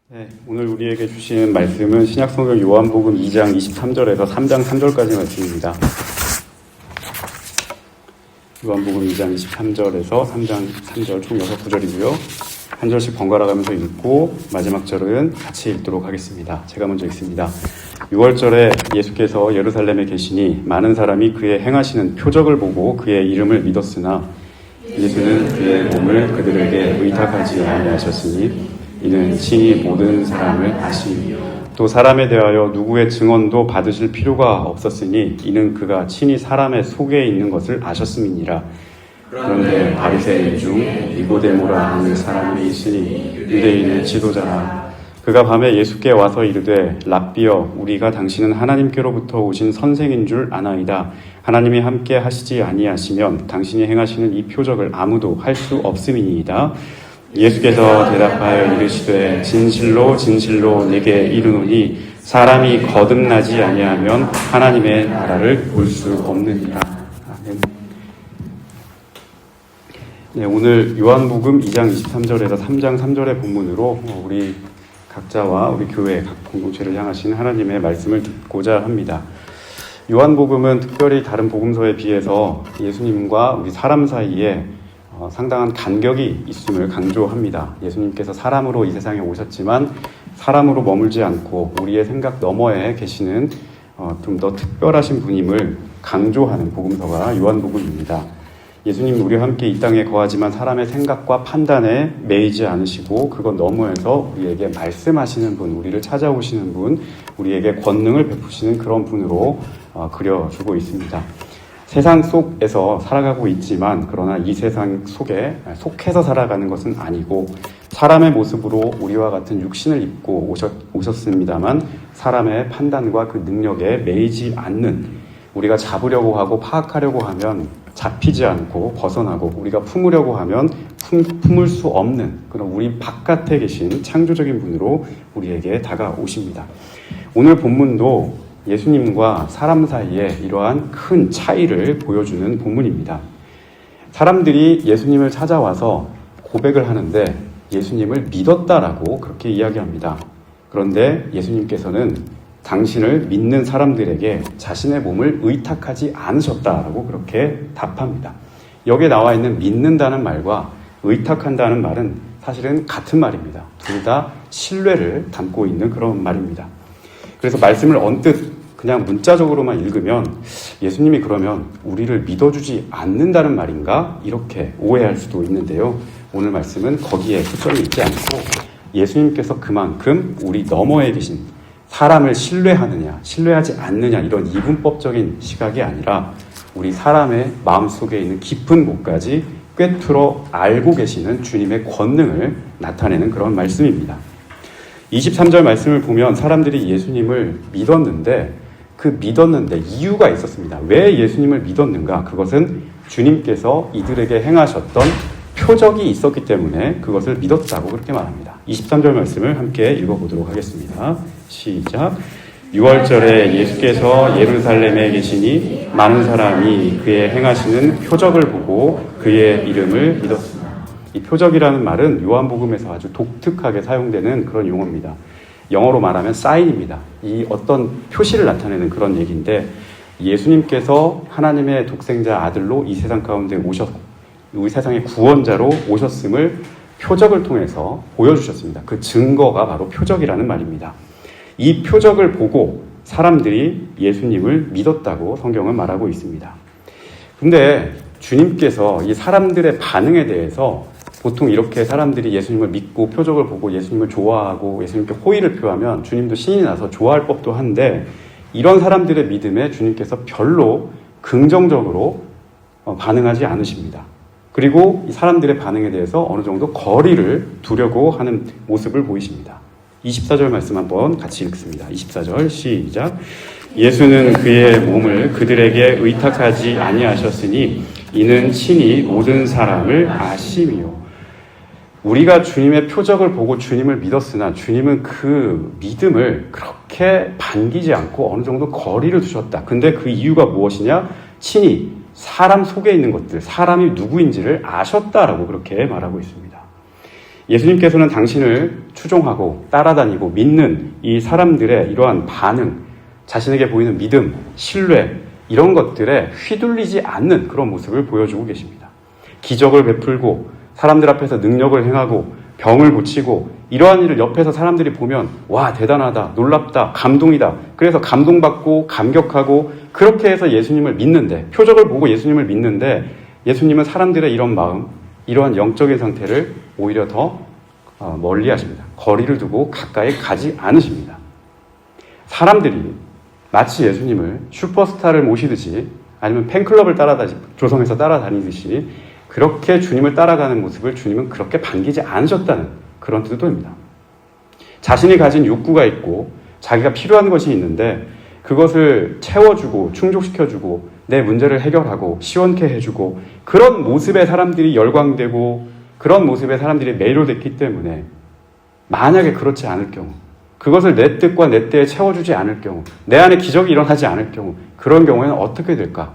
네, 오늘 우리에게 주신 말씀은 신약성경 요한복음 2장 23절에서 3장 3절까지 말씀입니다. 요한복음 2장 23절에서 3장 3절 총 6구절이고요. 한 절씩 번갈아 가면서 읽고 마지막 절은 같이 읽도록 하겠습니다. 제가 먼저 읽습니다. 6월절에 예수께서 예루살렘에 계시니 많은 사람이 그의 행하시는 표적을 보고 그의 이름을 믿었으나 예수는 그의 몸을 그들에게 의탁하지 아니하셨으니 이는 친히 모든 사람을 아시니 또 사람에 대하여 누구의 증언도 받으실 필요가 없었으니 이는 그가 친히 사람의 속에 있는 것을 아셨음이니라. 그런데 바리새인 중 니고데모라 하는 사람이 있으니 유대인의 지도자라. 그가 밤에 예수께 와서 이르되 랍비여 우리가 당신은 하나님께로부터 오신 선생인 줄 아나이다. 하나님이 함께 하시지 아니하시면 당신이 행하시는 이 표적을 아무도 할 수 없음이니이다. 예수께서 대답하여 이르시되 진실로 진실로 내게 이르노니 사람이 거듭나지 아니하면 하나님의 나라를 볼 수 없느니라. 아멘. 네, 오늘 요한복음 2장 23절에서 3장 3절의 본문으로 우리 각자와 우리 교회 각 공동체를 향하신 하나님의 말씀을 듣고자 합니다. 요한복음은 특별히 다른 복음서에 비해서 예수님과 우리 사람 사이에 상당한 간격이 있음을 강조합니다. 예수님께서 사람으로 이 세상에 오셨지만 사람으로 머물지 않고 우리의 생각 너머에 계시는 좀 더 특별하신 분임을 강조하는 복음서가 요한복음입니다. 예수님 우리와 함께 이 땅에 거하지만 사람의 생각과 판단에 매이지 않으시고 그것 너머에서 우리에게 말씀하시는 분, 우리를 찾아오시는 분, 우리에게 권능을 베푸시는 그런 분으로 그려주고 있습니다. 세상 속에서 살아가고 있지만 그러나 이 세상 속에 속해서 살아가는 것은 아니고 사람의 모습으로 우리와 같은 육신을 입고 오셨습니다만 사람의 판단과 그 능력에 매이지 않는, 우리가 잡으려고 하고 파악하려고 하면 잡히지 않고 벗어나고 우리가 품으려고 하면 품을 수 없는 그런 우리 바깥에 계신 창조적인 분으로 우리에게 다가오십니다. 오늘 본문도 예수님과 사람 사이에 이러한 큰 차이를 보여주는 본문입니다. 사람들이 예수님을 찾아와서 고백을 하는데 예수님을 믿었다라고 그렇게 이야기합니다. 그런데 예수님께서는 당신을 믿는 사람들에게 자신의 몸을 의탁하지 않으셨다라고 그렇게 답합니다. 여기에 나와 있는 믿는다는 말과 의탁한다는 말은 사실은 같은 말입니다. 둘 다 신뢰를 담고 있는 그런 말입니다. 그래서 말씀을 언뜻 그냥 문자적으로만 읽으면 예수님이 그러면 우리를 믿어주지 않는다는 말인가? 이렇게 오해할 수도 있는데요. 오늘 말씀은 거기에 초점이 있지 않고 예수님께서 그만큼 우리 너머에 계신 사람을 신뢰하느냐, 신뢰하지 않느냐 이런 이분법적인 시각이 아니라 우리 사람의 마음속에 있는 깊은 곳까지 꿰뚫어 알고 계시는 주님의 권능을 나타내는 그런 말씀입니다. 23절 말씀을 보면 사람들이 예수님을 믿었는데 이유가 있었습니다. 왜 예수님을 믿었는가? 그것은 주님께서 이들에게 행하셨던 표적이 있었기 때문에 그것을 믿었다고 그렇게 말합니다. 23절 말씀을 함께 읽어보도록 하겠습니다. 시작. 6월절에 예수께서 예루살렘에 계시니 많은 사람이 그의 행하시는 표적을 보고 그의 이름을 믿었습니다. 이 표적이라는 말은 요한복음에서 아주 독특하게 사용되는 그런 용어입니다. 영어로 말하면 사인입니다. 이 어떤 표시를 나타내는 그런 얘기인데 예수님께서 하나님의 독생자 아들로 이 세상 가운데 이 세상의 구원자로 오셨음을 표적을 통해서 보여주셨습니다. 그 증거가 바로 표적이라는 말입니다. 이 표적을 보고 사람들이 예수님을 믿었다고 성경은 말하고 있습니다. 근데 주님께서 이 사람들의 반응에 대해서 보통 이렇게 사람들이 예수님을 믿고 표적을 보고 예수님을 좋아하고 예수님께 호의를 표하면 주님도 신이 나서 좋아할 법도 한데 이런 사람들의 믿음에 주님께서 별로 긍정적으로 반응하지 않으십니다. 그리고 이 사람들의 반응에 대해서 어느 정도 거리를 두려고 하는 모습을 보이십니다. 24절 말씀 한번 같이 읽습니다. 24절 시작. 예수는 그의 몸을 그들에게 의탁하지 아니하셨으니 이는 친히 모든 사람을 아심이요. 우리가 주님의 표적을 보고 주님을 믿었으나 주님은 그 믿음을 그렇게 반기지 않고 어느 정도 거리를 두셨다. 근데 그 이유가 무엇이냐? 친히 사람 속에 있는 것들, 사람이 누구인지를 아셨다라고 그렇게 말하고 있습니다. 예수님께서는 당신을 추종하고 따라다니고 믿는 이 사람들의 이러한 반응, 자신에게 보이는 믿음, 신뢰 이런 것들에 휘둘리지 않는 그런 모습을 보여주고 계십니다. 기적을 베풀고 사람들 앞에서 능력을 행하고 병을 고치고 이러한 일을 옆에서 사람들이 보면 와 대단하다, 놀랍다, 감동이다. 그래서 감동받고 감격하고 그렇게 해서 예수님을 믿는데 표적을 보고 예수님을 믿는데 예수님은 사람들의 이런 마음, 이러한 영적인 상태를 오히려 더 멀리 하십니다. 거리를 두고 가까이 가지 않으십니다. 사람들이 마치 예수님을 슈퍼스타를 모시듯이 아니면 팬클럽을 조성해서 따라다니듯이 그렇게 주님을 따라가는 모습을 주님은 그렇게 반기지 않으셨다는 그런 뜻입니다. 자신이 가진 욕구가 있고 자기가 필요한 것이 있는데 그것을 채워주고 충족시켜주고 내 문제를 해결하고 시원케 해주고 그런 모습에 사람들이 열광되고 그런 모습에 사람들이 매료됐기 때문에 만약에 그렇지 않을 경우 그것을 내 뜻과 내 때에 채워주지 않을 경우 내 안에 기적이 일어나지 않을 경우 그런 경우에는 어떻게 될까?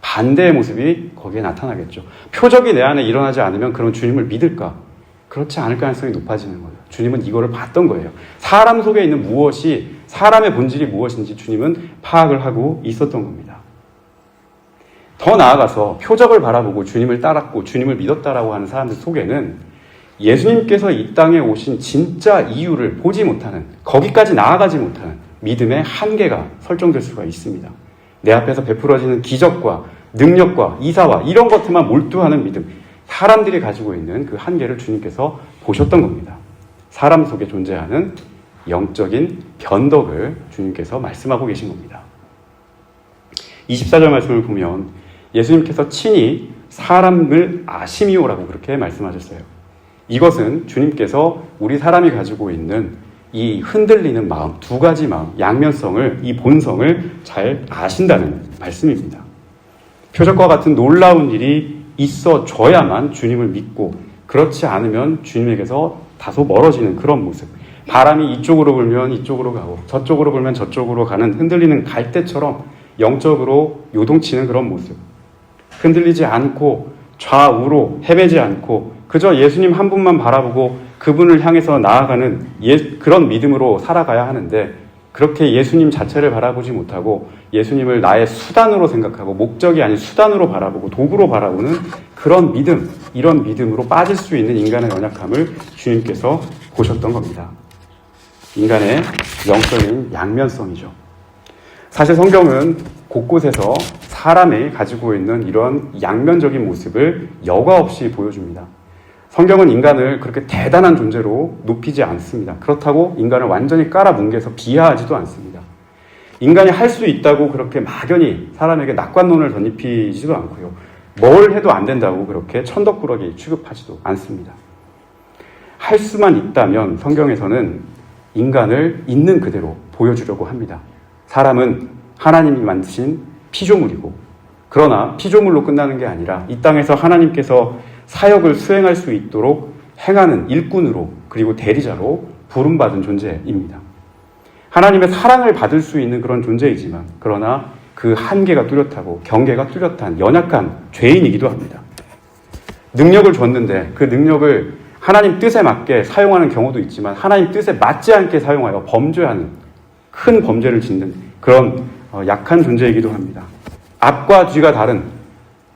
반대의 모습이 거기에 나타나겠죠. 표적이 내 안에 일어나지 않으면 그럼 주님을 믿을까? 그렇지 않을 가능성이 높아지는 거예요. 주님은 이거를 봤던 거예요. 사람 속에 있는 무엇이 사람의 본질이 무엇인지 주님은 파악을 하고 있었던 겁니다. 더 나아가서 표적을 바라보고 주님을 따랐고 주님을 믿었다라고 하는 사람들 속에는 예수님께서 이 땅에 오신 진짜 이유를 보지 못하는 거기까지 나아가지 못하는 믿음의 한계가 설정될 수가 있습니다. 내 앞에서 베풀어지는 기적과 능력과 이사와 이런 것들만 몰두하는 믿음 사람들이 가지고 있는 그 한계를 주님께서 보셨던 겁니다. 사람 속에 존재하는 영적인 변덕을 주님께서 말씀하고 계신 겁니다. 24절 말씀을 보면 예수님께서 친히 사람을 아심이오라고 그렇게 말씀하셨어요. 이것은 주님께서 우리 사람이 가지고 있는 이 흔들리는 마음, 두 가지 마음, 양면성을, 이 본성을 잘 아신다는 말씀입니다. 표적과 같은 놀라운 일이 있어줘야만 주님을 믿고 그렇지 않으면 주님에게서 다소 멀어지는 그런 모습. 바람이 이쪽으로 불면 이쪽으로 가고 저쪽으로 불면 저쪽으로 가는 흔들리는 갈대처럼 영적으로 요동치는 그런 모습. 흔들리지 않고 좌우로 헤매지 않고 그저 예수님 한 분만 바라보고 그분을 향해서 나아가는 그런 믿음으로 살아가야 하는데 그렇게 예수님 자체를 바라보지 못하고 예수님을 나의 수단으로 생각하고 목적이 아닌 수단으로 바라보고 도구로 바라보는 그런 믿음, 이런 믿음으로 빠질 수 있는 인간의 연약함을 주님께서 보셨던 겁니다. 인간의 영적인 양면성이죠. 사실 성경은 곳곳에서 사람이 가지고 있는 이런 양면적인 모습을 여과 없이 보여줍니다. 성경은 인간을 그렇게 대단한 존재로 높이지 않습니다. 그렇다고 인간을 완전히 깔아뭉개서 비하하지도 않습니다. 인간이 할 수 있다고 그렇게 막연히 사람에게 낙관론을 덧입히지도 않고요. 뭘 해도 안 된다고 그렇게 천덕꾸러기 취급하지도 않습니다. 할 수만 있다면 성경에서는 인간을 있는 그대로 보여주려고 합니다. 사람은 하나님이 만드신 피조물이고 그러나 피조물로 끝나는 게 아니라 이 땅에서 하나님께서 사역을 수행할 수 있도록 행하는 일꾼으로 그리고 대리자로 부름받은 존재입니다. 하나님의 사랑을 받을 수 있는 그런 존재이지만 그러나 그 한계가 뚜렷하고 경계가 뚜렷한 연약한 죄인이기도 합니다. 능력을 줬는데 그 능력을 하나님 뜻에 맞게 사용하는 경우도 있지만 하나님 뜻에 맞지 않게 사용하여 범죄하는 큰 범죄를 짓는 그런 약한 존재이기도 합니다. 앞과 뒤가 다른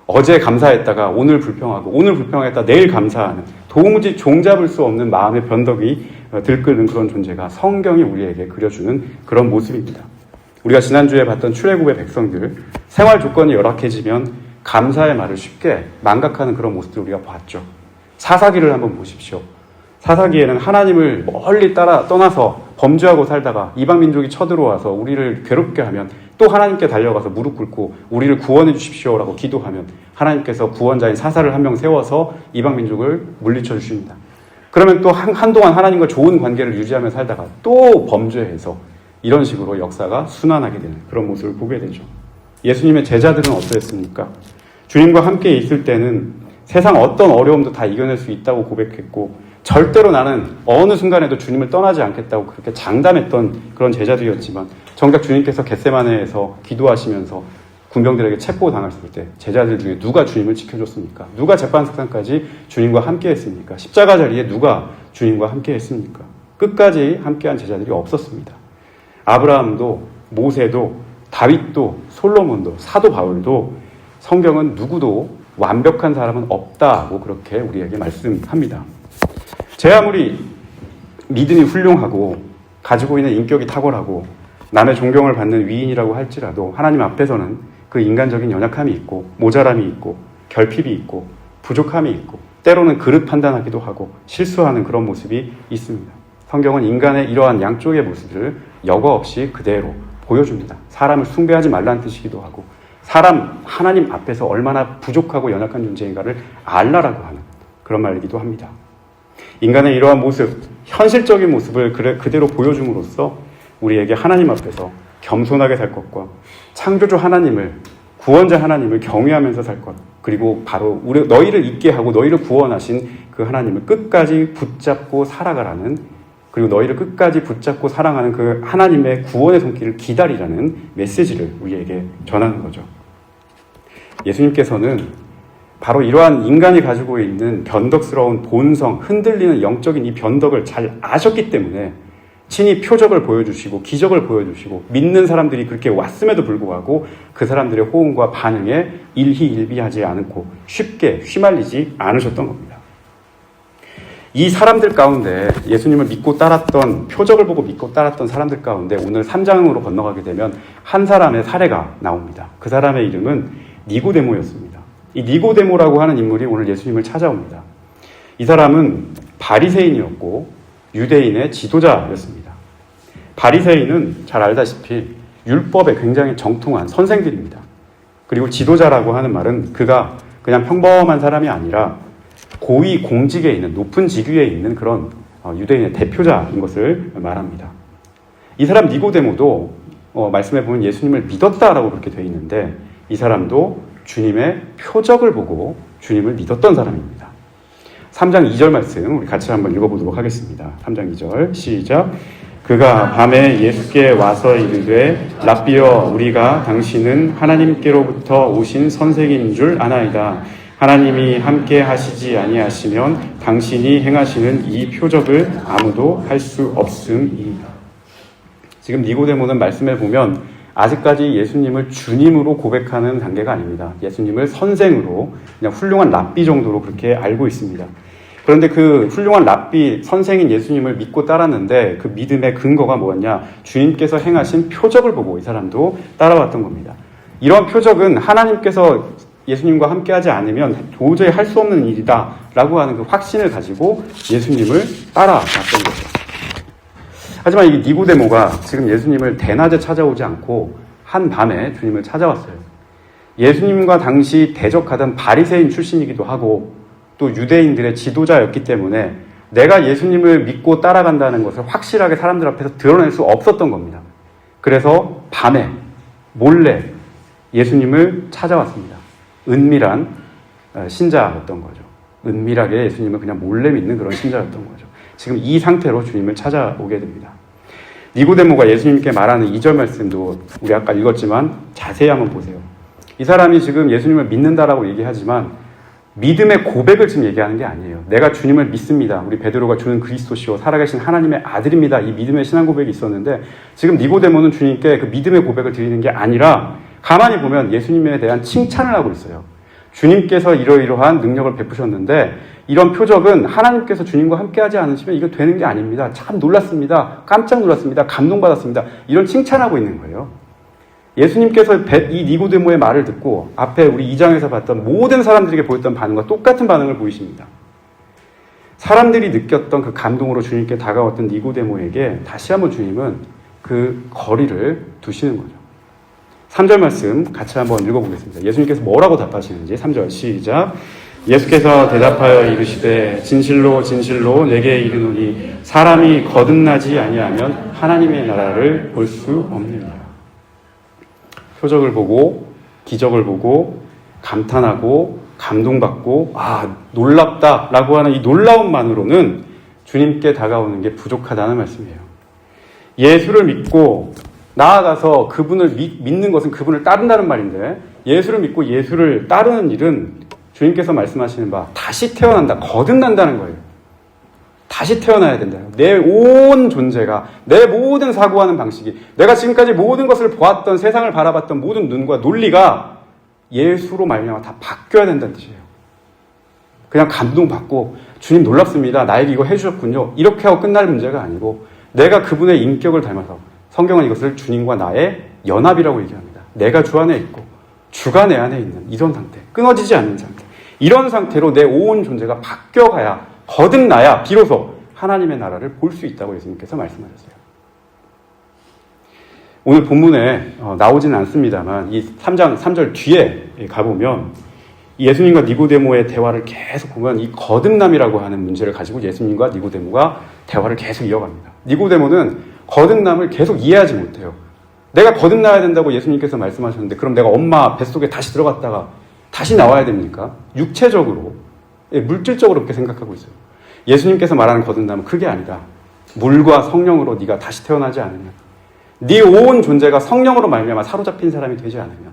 어제 감사했다가 오늘 불평하고 오늘 불평했다 내일 감사하는 도무지 종잡을 수 없는 마음의 변덕이 들끓는 그런 존재가 성경이 우리에게 그려주는 그런 모습입니다. 우리가 지난주에 봤던 출애굽의 백성들 생활 조건이 열악해지면 감사의 말을 쉽게 망각하는 그런 모습들을 우리가 봤죠. 사사기를 한번 보십시오. 사사기에는 하나님을 멀리 떠나서 범죄하고 살다가 이방 민족이 쳐들어와서 우리를 괴롭게 하면 또 하나님께 달려가서 무릎 꿇고 우리를 구원해 주십시오라고 기도하면 하나님께서 구원자인 사사를 한 명 세워서 이방 민족을 물리쳐 주십니다. 그러면 또 한동안 하나님과 좋은 관계를 유지하며 살다가 또 범죄해서 이런 식으로 역사가 순환하게 되는 그런 모습을 보게 되죠. 예수님의 제자들은 어떠했습니까? 주님과 함께 있을 때는 세상 어떤 어려움도 다 이겨낼 수 있다고 고백했고 절대로 나는 어느 순간에도 주님을 떠나지 않겠다고 그렇게 장담했던 그런 제자들이었지만 정작 주님께서 겟세마네에서 기도하시면서 군병들에게 체포당했을 때 제자들 중에 누가 주님을 지켜줬습니까? 누가 재판석상까지 주님과 함께 했습니까? 십자가 자리에 누가 주님과 함께 했습니까? 끝까지 함께한 제자들이 없었습니다. 아브라함도 모세도 다윗도 솔로몬도 사도 바울도 성경은 누구도 완벽한 사람은 없다고 그렇게 우리에게 말씀합니다. 제 아무리 믿음이 훌륭하고 가지고 있는 인격이 탁월하고 남의 존경을 받는 위인이라고 할지라도 하나님 앞에서는 그 인간적인 연약함이 있고 모자람이 있고 결핍이 있고 부족함이 있고 때로는 그릇 판단하기도 하고 실수하는 그런 모습이 있습니다. 성경은 인간의 이러한 양쪽의 모습을 여과 없이 그대로 보여줍니다. 사람을 숭배하지 말라는 뜻이기도 하고 하나님 앞에서 얼마나 부족하고 연약한 존재인가를 알라라고 하는 그런 말이기도 합니다. 인간의 이러한 모습, 현실적인 모습을 그대로 보여줌으로써 우리에게 하나님 앞에서 겸손하게 살 것과 창조주 하나님을, 구원자 하나님을 경외하면서 살 것, 그리고 바로 너희를 있게 하고 너희를 구원하신 그 하나님을 끝까지 붙잡고 살아가라는, 그리고 너희를 끝까지 붙잡고 사랑하는 그 하나님의 구원의 손길을 기다리라는 메시지를 우리에게 전하는 거죠. 예수님께서는 바로 이러한 인간이 가지고 있는 변덕스러운 본성, 흔들리는 영적인 이 변덕을 잘 아셨기 때문에 친히 표적을 보여주시고 기적을 보여주시고 믿는 사람들이 그렇게 왔음에도 불구하고 그 사람들의 호응과 반응에 일희일비하지 않고 쉽게 휘말리지 않으셨던 겁니다. 이 사람들 가운데 예수님을 믿고 따랐던, 표적을 보고 믿고 따랐던 사람들 가운데 오늘 3장으로 건너가게 되면 한 사람의 사례가 나옵니다. 그 사람의 이름은 니고데모였습니다. 이 니고데모라고 하는 인물이 오늘 예수님을 찾아옵니다. 이 사람은 바리새인이었고 유대인의 지도자였습니다. 바리새인은 잘 알다시피 율법에 굉장히 정통한 선생들입니다. 그리고 지도자라고 하는 말은 그가 그냥 평범한 사람이 아니라 고위 공직에 있는, 높은 직위에 있는 그런 유대인의 대표자인 것을 말합니다. 이 사람 니고데모도 말씀해 보면 예수님을 믿었다라고 그렇게 되어 있는데 이 사람도 주님의 표적을 보고 주님을 믿었던 사람입니다. 3장 2절 말씀 우리 같이 한번 읽어보도록 하겠습니다. 3장 2절 시작. 그가 밤에 예수께 와서 이르되 랍비여 우리가 당신은 하나님께로부터 오신 선생인 줄 아나이다. 하나님이 함께 하시지 아니하시면 당신이 행하시는 이 표적을 아무도 할 수 없음이다. 지금 니고데모는 말씀해 보면 아직까지 예수님을 주님으로 고백하는 단계가 아닙니다. 예수님을 선생으로 그냥 훌륭한 랍비 정도로 그렇게 알고 있습니다. 그런데 그 훌륭한 랍비 선생인 예수님을 믿고 따랐는데 그 믿음의 근거가 뭐였냐? 주님께서 행하신 표적을 보고 이 사람도 따라왔던 겁니다. 이런 표적은 하나님께서 예수님과 함께하지 않으면 도저히 할 수 없는 일이다 라고 하는 그 확신을 가지고 예수님을 따라왔던 거죠. 하지만 이 니고데모가 지금 예수님을 대낮에 찾아오지 않고 한밤에 주님을 찾아왔어요. 예수님과 당시 대적하던 바리새인 출신이기도 하고 또 유대인들의 지도자였기 때문에 내가 예수님을 믿고 따라간다는 것을 확실하게 사람들 앞에서 드러낼 수 없었던 겁니다. 그래서 밤에 몰래 예수님을 찾아왔습니다. 은밀한 신자였던 거죠. 은밀하게 예수님을 그냥 몰래 믿는 그런 신자였던 거죠. 지금 이 상태로 주님을 찾아오게 됩니다. 니고데모가 예수님께 말하는 2절 말씀도 우리 아까 읽었지만 자세히 한번 보세요. 이 사람이 지금 예수님을 믿는다라고 얘기하지만 믿음의 고백을 지금 얘기하는 게 아니에요. 내가 주님을 믿습니다. 우리 베드로가 주는 그리스도시요 살아계신 하나님의 아들입니다. 이 믿음의 신앙 고백이 있었는데 지금 니고데모는 주님께 그 믿음의 고백을 드리는 게 아니라 가만히 보면 예수님에 대한 칭찬을 하고 있어요. 주님께서 이러이러한 능력을 베푸셨는데 이런 표적은 하나님께서 주님과 함께하지 않으시면 이거 되는 게 아닙니다. 참 놀랐습니다. 깜짝 놀랐습니다. 감동받았습니다. 이런 칭찬하고 있는 거예요. 예수님께서 이 니고데모의 말을 듣고 앞에 우리 2장에서 봤던 모든 사람들에게 보였던 반응과 똑같은 반응을 보이십니다. 사람들이 느꼈던 그 감동으로 주님께 다가왔던 니고데모에게 다시 한번 주님은 그 거리를 두시는 거죠. 3절 말씀 같이 한번 읽어보겠습니다. 예수님께서 뭐라고 답하시는지 3절 시작. 예수께서 대답하여 이르시되 진실로 진실로 내게 이르노니 사람이 거듭나지 아니하면 하나님의 나라를 볼 수 없느니라. 표적을 보고 기적을 보고 감탄하고 감동받고 놀랍다라고 하는 이 놀라움만으로는 주님께 다가오는 게 부족하다는 말씀이에요. 예수를 믿고 나아가서 그분을 믿는 것은 그분을 따른다는 말인데, 예수를 믿고 예수를 따르는 일은 주님께서 말씀하시는 바 다시 태어난다, 거듭난다는 거예요. 다시 태어나야 된다. 내 온 존재가, 내 모든 사고하는 방식이, 내가 지금까지 모든 것을 보았던, 세상을 바라봤던 모든 눈과 논리가 예수로 말미암아 다 바뀌어야 된다는 뜻이에요. 그냥 감동받고 주님 놀랍습니다, 나에게 이거 해주셨군요, 이렇게 하고 끝날 문제가 아니고, 내가 그분의 인격을 닮아서, 성경은 이것을 주님과 나의 연합이라고 얘기합니다. 내가 주 안에 있고 주가 내 안에 있는 이런 상태, 끊어지지 않는 상태, 이런 상태로 내 온 존재가 바뀌어가야, 거듭나야 비로소 하나님의 나라를 볼 수 있다고 예수님께서 말씀하셨어요. 오늘 본문에 나오지는 않습니다만 이 3장 3절 뒤에 가보면 예수님과 니고데모의 대화를 계속 보면 이 거듭남이라고 하는 문제를 가지고 예수님과 니고데모가 대화를 계속 이어갑니다. 니고데모는 거듭남을 계속 이해하지 못해요. 내가 거듭나야 된다고 예수님께서 말씀하셨는데 그럼 내가 엄마 뱃속에 다시 들어갔다가 다시 나와야 됩니까? 육체적으로, 물질적으로 그렇게 생각하고 있어요. 예수님께서 말하는 거듭남은 그게 아니다. 물과 성령으로 네가 다시 태어나지 않으면, 네 온 존재가 성령으로 말미암아 사로잡힌 사람이 되지 않으면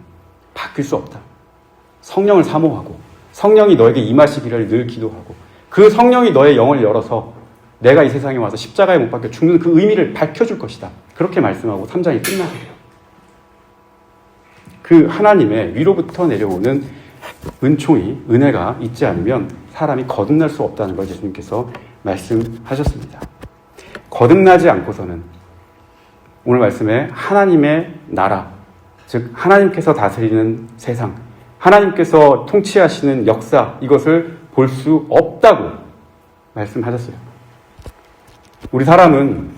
바뀔 수 없다. 성령을 사모하고 성령이 너에게 임하시기를 늘 기도하고, 그 성령이 너의 영을 열어서 내가 이 세상에 와서 십자가에 못 박혀 죽는 그 의미를 밝혀줄 것이다. 그렇게 말씀하고 3장이 끝나세요. 그 하나님의 위로부터 내려오는 은총이, 은혜가 있지 않으면 사람이 거듭날 수 없다는 걸 예수님께서 말씀하셨습니다. 거듭나지 않고서는 오늘 말씀에 하나님의 나라, 즉 하나님께서 다스리는 세상, 하나님께서 통치하시는 역사, 이것을 볼 수 없다고 말씀하셨어요. 우리 사람은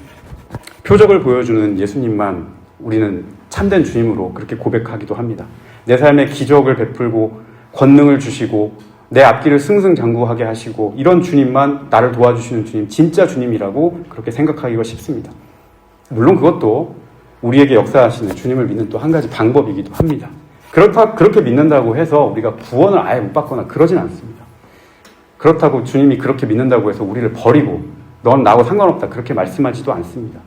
표적을 보여주는 예수님만 우리는 참된 주님으로 그렇게 고백하기도 합니다. 내 삶에 기적을 베풀고 권능을 주시고 내 앞길을 승승장구하게 하시고, 이런 주님만, 나를 도와주시는 주님, 진짜 주님이라고 그렇게 생각하기가 쉽습니다. 물론 그것도 우리에게 역사하시는 주님을 믿는 또 한 가지 방법이기도 합니다. 그렇게 믿는다고 해서 우리가 구원을 아예 못 받거나 그러진 않습니다. 그렇다고 주님이 그렇게 믿는다고 해서 우리를 버리고 넌 나하고 상관없다, 그렇게 말씀하지도 않습니다.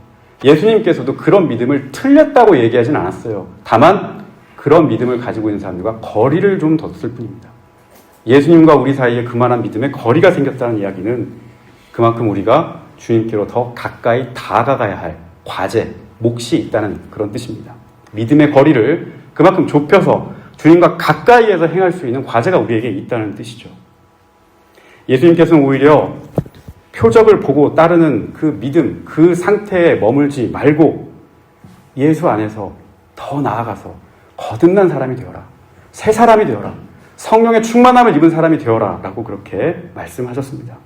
예수님께서도 그런 믿음을 틀렸다고 얘기하진 않았어요. 다만 그런 믿음을 가지고 있는 사람들과 거리를 좀 뒀을 뿐입니다. 예수님과 우리 사이에 그만한 믿음에 거리가 생겼다는 이야기는 그만큼 우리가 주님께로 더 가까이 다가가야 할 과제, 몫이 있다는 그런 뜻입니다. 믿음의 거리를 그만큼 좁혀서 주님과 가까이에서 행할 수 있는 과제가 우리에게 있다는 뜻이죠. 예수님께서는 오히려 표적을 보고 따르는 그 믿음, 그 상태에 머물지 말고 예수 안에서 더 나아가서 거듭난 사람이 되어라, 새 사람이 되어라, 성령의 충만함을 입은 사람이 되어라 라고 그렇게 말씀하셨습니다.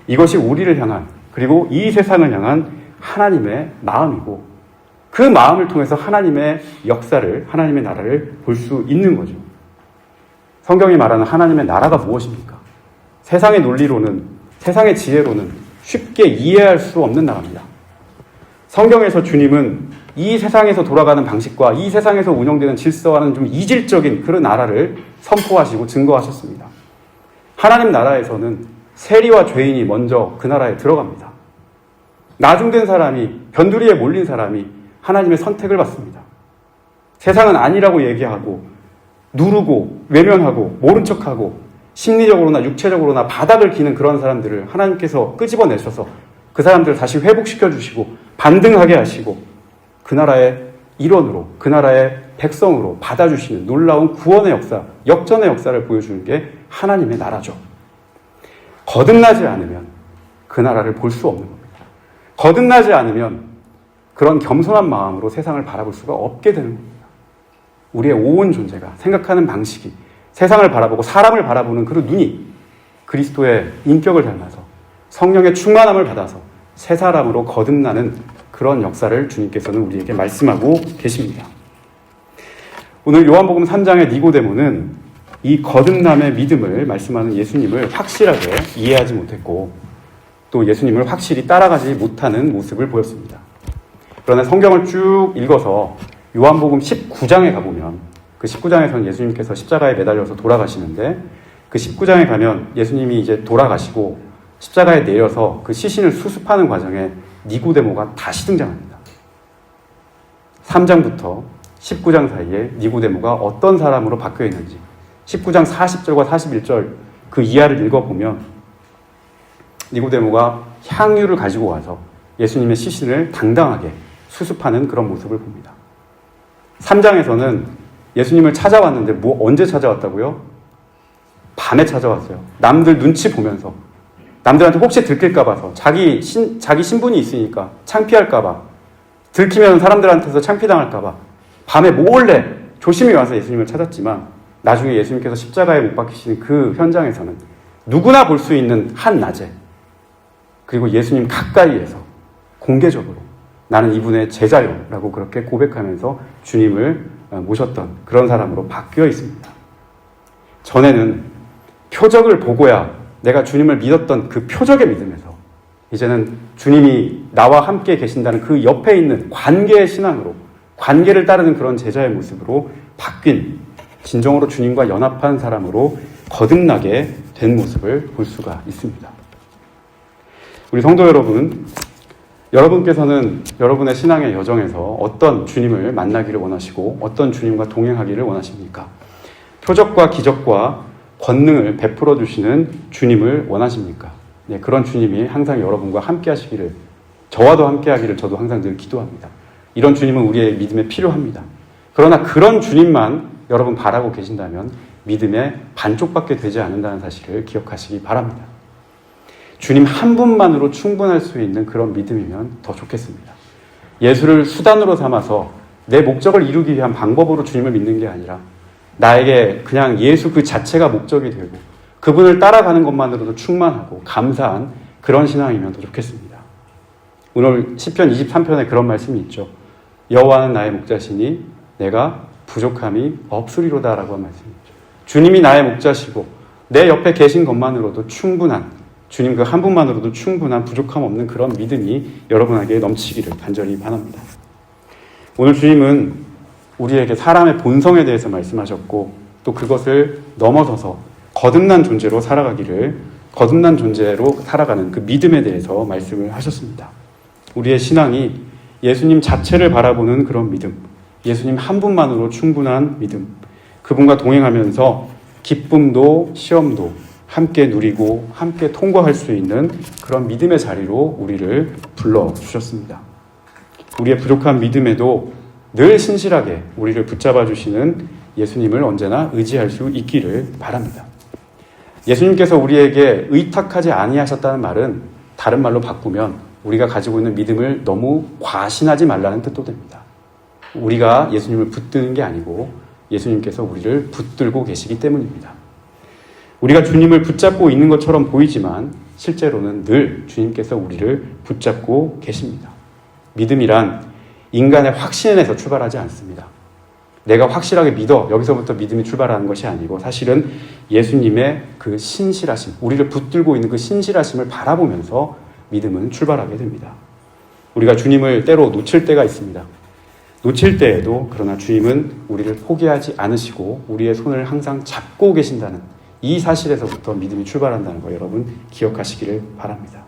이것이 우리를 향한, 그리고 이 세상을 향한 하나님의 마음이고, 그 마음을 통해서 하나님의 역사를, 하나님의 나라를 볼 수 있는 거죠. 성경이 말하는 하나님의 나라가 무엇입니까? 세상의 논리로는, 세상의 지혜로는 쉽게 이해할 수 없는 나라입니다. 성경에서 주님은 이 세상에서 돌아가는 방식과 이 세상에서 운영되는 질서와는 좀 이질적인 그런 나라를 선포하시고 증거하셨습니다. 하나님 나라에서는 세리와 죄인이 먼저 그 나라에 들어갑니다. 나중된 사람이, 변두리에 몰린 사람이 하나님의 선택을 받습니다. 세상은 아니라고 얘기하고 누르고 외면하고 모른 척하고 심리적으로나 육체적으로나 바닥을 기는 그런 사람들을 하나님께서 끄집어내셔서 그 사람들을 다시 회복시켜 주시고 반등하게 하시고 그 나라의 일원으로, 그 나라의 백성으로 받아주시는 놀라운 구원의 역사, 역전의 역사를 보여주는 게 하나님의 나라죠. 거듭나지 않으면 그 나라를 볼 수 없는 겁니다. 거듭나지 않으면 그런 겸손한 마음으로 세상을 바라볼 수가 없게 되는 겁니다. 우리의 온 존재가, 생각하는 방식이, 세상을 바라보고 사람을 바라보는 그 눈이 그리스도의 인격을 닮아서 성령의 충만함을 받아서 새 사람으로 거듭나는 그런 역사를 주님께서는 우리에게 말씀하고 계십니다. 오늘 요한복음 3장의 니고데모는 이 거듭남의 믿음을 말씀하는 예수님을 확실하게 이해하지 못했고 또 예수님을 확실히 따라가지 못하는 모습을 보였습니다. 그러나 성경을 쭉 읽어서 요한복음 19장에 가보면 그 19장에서는 예수님께서 십자가에 매달려서 돌아가시는데 그 19장에 가면 예수님이 이제 돌아가시고 십자가에 내려서 그 시신을 수습하는 과정에 니고데모가 다시 등장합니다. 3장부터 19장 사이에 니고데모가 어떤 사람으로 바뀌어 있는지 19장 40절과 41절 그 이하를 읽어보면 니고데모가 향유를 가지고 와서 예수님의 시신을 당당하게 수습하는 그런 모습을 봅니다. 3장에서는 예수님을 찾아왔는데 언제 찾아왔다고요? 밤에 찾아왔어요. 남들 눈치 보면서 남들한테 혹시 들킬까 봐서 자기 신분이 있으니까 창피할까 봐 들키면 사람들한테서 창피당할까 봐 밤에 몰래 조심히 와서 예수님을 찾았지만 나중에 예수님께서 십자가에 못 박히시는 그 현장에서는 누구나 볼 수 있는 한낮에 그리고 예수님 가까이에서 공개적으로 나는 이분의 제자요 라고 그렇게 고백하면서 주님을 모셨던 그런 사람으로 바뀌어 있습니다. 전에는 표적을 보고야 내가 주님을 믿었던 그 표적의 믿음에서 이제는 주님이 나와 함께 계신다는 그 옆에 있는 관계의 신앙으로 관계를 따르는 그런 제자의 모습으로 바뀐 진정으로 주님과 연합한 사람으로 거듭나게 된 모습을 볼 수가 있습니다. 우리 성도 여러분, 여러분께서는 여러분의 신앙의 여정에서 어떤 주님을 만나기를 원하시고 어떤 주님과 동행하기를 원하십니까? 표적과 기적과 권능을 베풀어 주시는 주님을 원하십니까? 네, 그런 주님이 항상 여러분과 함께 하시기를, 저와도 함께 하기를 저도 항상 늘 기도합니다. 이런 주님은 우리의 믿음에 필요합니다. 그러나 그런 주님만 여러분 바라고 계신다면 믿음의 반쪽밖에 되지 않는다는 사실을 기억하시기 바랍니다. 주님 한 분만으로 충분할 수 있는 그런 믿음이면 더 좋겠습니다. 예수를 수단으로 삼아서 내 목적을 이루기 위한 방법으로 주님을 믿는 게 아니라 나에게 그냥 예수 그 자체가 목적이 되고 그분을 따라가는 것만으로도 충만하고 감사한 그런 신앙이면 더 좋겠습니다. 오늘 시편 23편에 그런 말씀이 있죠. 여호와는 나의 목자시니 내가 부족함이 없으리로다 라고 한 말씀이 있죠. 주님이 나의 목자시고 내 옆에 계신 것만으로도 충분한, 주님 그 한 분만으로도 충분한 부족함 없는 그런 믿음이 여러분에게 넘치기를 간절히 바랍니다. 오늘 주님은 우리에게 사람의 본성에 대해서 말씀하셨고 또 그것을 넘어서서 거듭난 존재로 살아가기를, 거듭난 존재로 살아가는 그 믿음에 대해서 말씀을 하셨습니다. 우리의 신앙이 예수님 자체를 바라보는 그런 믿음, 예수님 한 분만으로 충분한 믿음, 그분과 동행하면서 기쁨도 시험도 함께 누리고 함께 통과할 수 있는 그런 믿음의 자리로 우리를 불러주셨습니다. 우리의 부족한 믿음에도 늘 신실하게 우리를 붙잡아 주시는 예수님을 언제나 의지할 수 있기를 바랍니다. 예수님께서 우리에게 의탁하지 아니하셨다는 말은 다른 말로 바꾸면 우리가 가지고 있는 믿음을 너무 과신하지 말라는 뜻도 됩니다. 우리가 예수님을 붙드는 게 아니고 예수님께서 우리를 붙들고 계시기 때문입니다. 우리가 주님을 붙잡고 있는 것처럼 보이지만 실제로는 늘 주님께서 우리를 붙잡고 계십니다. 믿음이란 인간의 확신에서 출발하지 않습니다. 내가 확실하게 믿어, 여기서부터 믿음이 출발하는 것이 아니고 사실은 예수님의 그 신실하심, 우리를 붙들고 있는 그 신실하심을 바라보면서 믿음은 출발하게 됩니다. 우리가 주님을 때로 놓칠 때가 있습니다. 놓칠 때에도 그러나 주님은 우리를 포기하지 않으시고 우리의 손을 항상 잡고 계신다는 이 사실에서부터 믿음이 출발한다는 거 여러분 기억하시기를 바랍니다.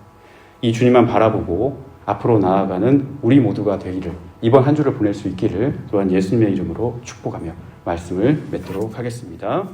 이 주님만 바라보고 앞으로 나아가는 우리 모두가 되기를, 이번 한 주를 보낼 수 있기를 또한 예수님의 이름으로 축복하며 말씀을 맺도록 하겠습니다.